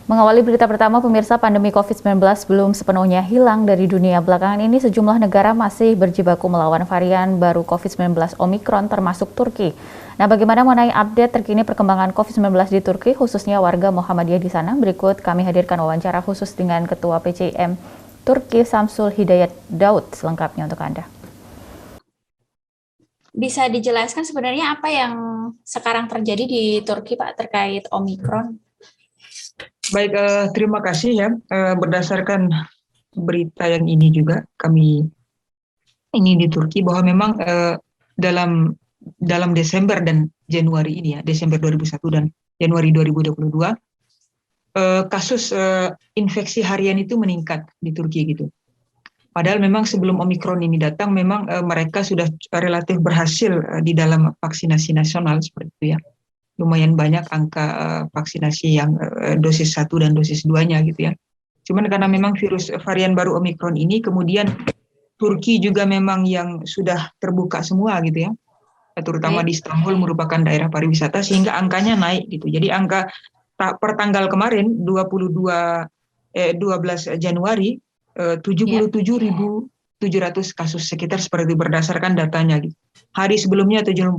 Mengawali berita pertama, pemirsa, pandemi COVID-19 belum sepenuhnya hilang dari dunia. Belakangan ini sejumlah negara masih berjibaku melawan varian baru COVID-19 Omicron termasuk Turki. Nah, bagaimana mengenai update terkini perkembangan COVID-19 di Turki, khususnya warga Muhammadiyah di sana? Berikut kami hadirkan wawancara khusus dengan Ketua PCIM Turki Samsul Hidayat Daud selengkapnya untuk Anda. Bisa dijelaskan sebenarnya apa yang sekarang terjadi di Turki, Pak, terkait Omicron? Baik, terima kasih ya. Berdasarkan berita yang ini juga kami ini di Turki bahwa memang dalam Desember dan Januari ini ya, Desember 2001 dan Januari 2022, kasus infeksi harian itu meningkat di Turki gitu. Padahal memang sebelum Omicron ini datang, memang mereka sudah relatif berhasil di dalam vaksinasi nasional seperti itu ya. Lumayan banyak angka vaksinasi yang dosis 1 dan dosis 2-nya gitu ya. Cuman karena memang virus varian baru Omicron ini, kemudian Turki juga memang yang sudah terbuka semua gitu ya. Terutama di Istanbul merupakan daerah pariwisata sehingga angkanya naik gitu. Jadi angka per tanggal kemarin 12 Januari 77.700 kasus sekitar seperti berdasarkan datanya gitu. Hari sebelumnya 74.000,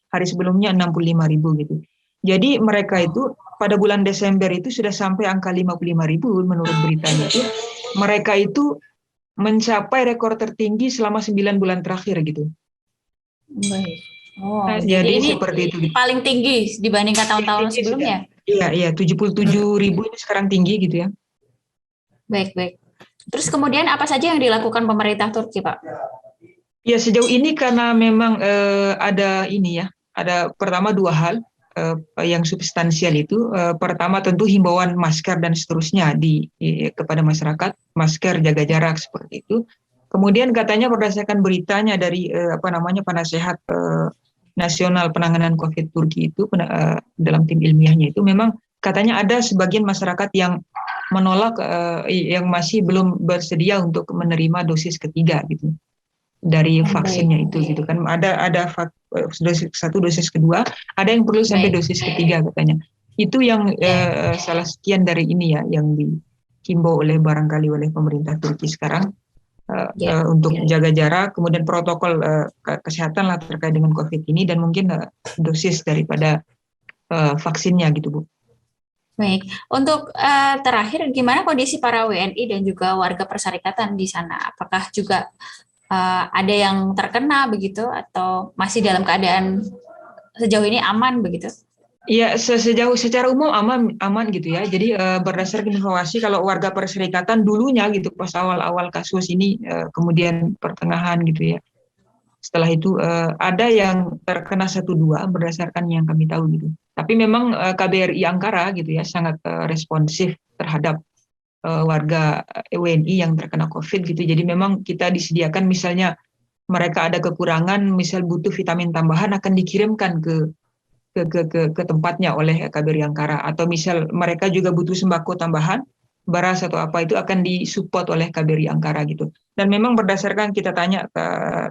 hari sebelumnya 65.000 gitu. Jadi mereka itu pada bulan Desember itu sudah sampai angka 55.000 menurut beritanya itu. Mereka itu mencapai rekor tertinggi selama 9 bulan terakhir gitu. Baik. Oh, Jadi ini seperti itu gitu. paling tinggi dibandingkan tahun-tahun sebelumnya? Iya, 77.000 ini sekarang tinggi gitu ya. Baik. Terus kemudian apa saja yang dilakukan pemerintah Turki, Pak? Ya, sejauh ini karena memang ada ini ya, ada pertama dua hal yang substansial itu. Pertama tentu himbauan masker dan seterusnya kepada masyarakat, masker, jaga jarak seperti itu. Kemudian katanya berdasarkan beritanya dari penasehat nasional penanganan COVID Turki itu dalam tim ilmiahnya itu memang katanya ada sebagian masyarakat yang menolak, yang masih belum bersedia untuk menerima dosis ketiga gitu dari vaksinnya itu gitu kan. Ada dosis 1, dosis kedua, ada yang perlu sampai dosis ketiga katanya. Itu yang salah sekian dari ini ya yang dihimbau barangkali oleh pemerintah Turki sekarang untuk jaga jarak, kemudian protokol kesehatan lah terkait dengan COVID ini dan mungkin dosis daripada vaksinnya gitu, Bu. Baik, untuk terakhir gimana kondisi para WNI dan juga warga perserikatan di sana? Apakah juga ada yang terkena begitu atau masih dalam keadaan sejauh ini aman begitu? Ya, secara umum aman gitu ya. Jadi berdasarkan informasi kalau warga perserikatan dulunya gitu pas awal-awal kasus ini, kemudian pertengahan gitu ya. Setelah itu ada yang terkena 1-2 berdasarkan yang kami tahu gitu. Tapi memang KBRI Ankara gitu ya sangat responsif terhadap warga WNI yang terkena COVID gitu. Jadi memang kita disediakan misalnya mereka ada kekurangan, misal butuh vitamin tambahan akan dikirimkan ke tempatnya oleh KBRI Ankara, atau misal mereka juga butuh sembako tambahan, beras atau apa itu akan disupport oleh KBRI Ankara gitu. Dan memang berdasarkan kita tanya ke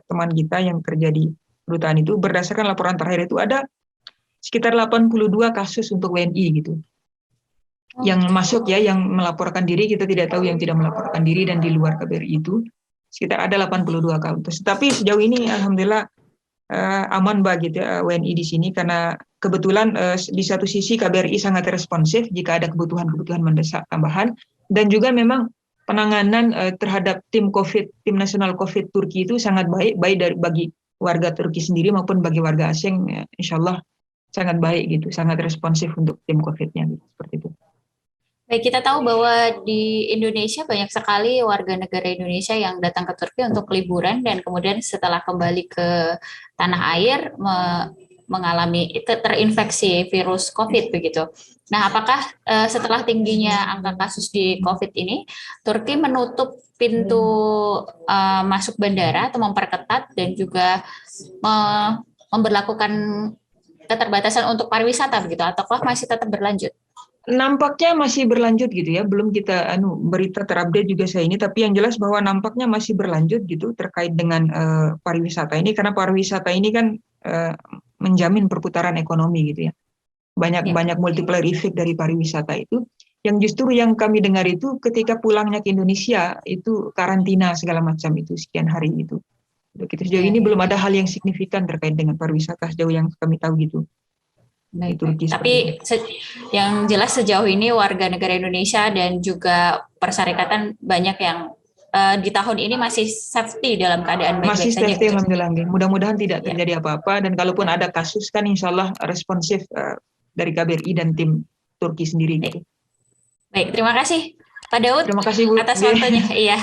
teman kita yang kerja di kedutaan itu, berdasarkan laporan terakhir itu ada sekitar 82 kasus untuk WNI gitu. Yang masuk ya, yang melaporkan diri, kita tidak tahu yang tidak melaporkan diri dan di luar KBRI itu sekitar ada 82 kasus. Tapi sejauh ini alhamdulillah aman bagi WNI di sini karena kebetulan di satu sisi KBRI sangat responsif jika ada kebutuhan mendesak tambahan, dan juga memang penanganan terhadap tim nasional COVID Turki itu sangat baik bagi warga Turki sendiri maupun bagi warga asing, insya Allah sangat baik gitu, sangat responsif untuk tim COVID-nya gitu, seperti itu. Baik, kita tahu bahwa di Indonesia banyak sekali warga negara Indonesia yang datang ke Turki untuk liburan dan kemudian setelah kembali ke tanah air mengalami terinfeksi virus COVID begitu. Nah, apakah setelah tingginya angka kasus di COVID ini, Turki menutup pintu masuk bandara atau memperketat dan juga memberlakukan keterbatasan untuk pariwisata begitu, ataukah masih tetap berlanjut? Nampaknya masih berlanjut gitu ya, belum kita berita terupdate juga saya ini, tapi yang jelas bahwa nampaknya masih berlanjut gitu terkait dengan pariwisata ini, karena pariwisata ini kan menjamin perputaran ekonomi gitu ya. Banyak multiplier effect dari pariwisata itu. Yang justru yang kami dengar itu ketika pulangnya ke Indonesia itu karantina segala macam itu sekian hari itu. Kita sejauh ini belum ada hal yang signifikan terkait dengan pariwisata sejauh yang kami tahu gitu. Di Turki Tapi yang jelas sejauh ini warga negara Indonesia dan juga persyarikatan banyak yang di tahun ini masih safety dalam keadaan baik-baik masih saja. safety, alhamdulillah. Mudah-mudahan tidak Ya. terjadi apa-apa, dan kalaupun ada kasus kan insya Allah responsif dari KBRI dan tim Turki sendiri gitu. Baik, terima kasih Pak Daud Terima kasih Bu. atas waktunya. Iya.